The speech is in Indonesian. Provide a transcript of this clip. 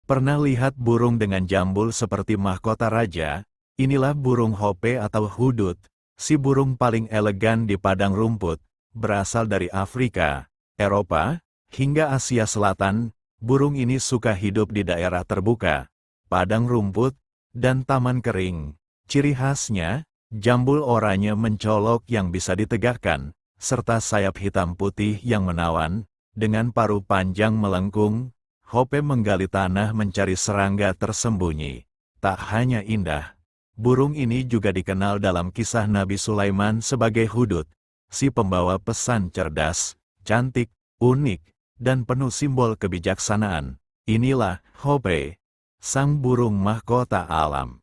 Pernah lihat burung dengan jambul seperti mahkota raja? Inilah burung Hope atau hudud, si burung paling elegan di padang rumput, berasal dari Afrika, Eropa, hingga Asia Selatan. Burung ini suka hidup di daerah terbuka, padang rumput, dan taman kering. Ciri khasnya, jambul oranye mencolok yang bisa ditegakkan, serta sayap hitam putih yang menawan, dengan paruh panjang melengkung. Hope menggali tanah mencari serangga tersembunyi. Tak hanya indah, burung ini juga dikenal dalam kisah Nabi Sulaiman sebagai hudud, si pembawa pesan cerdas, cantik, unik, dan penuh simbol kebijaksanaan. Inilah Hope, sang burung mahkota alam.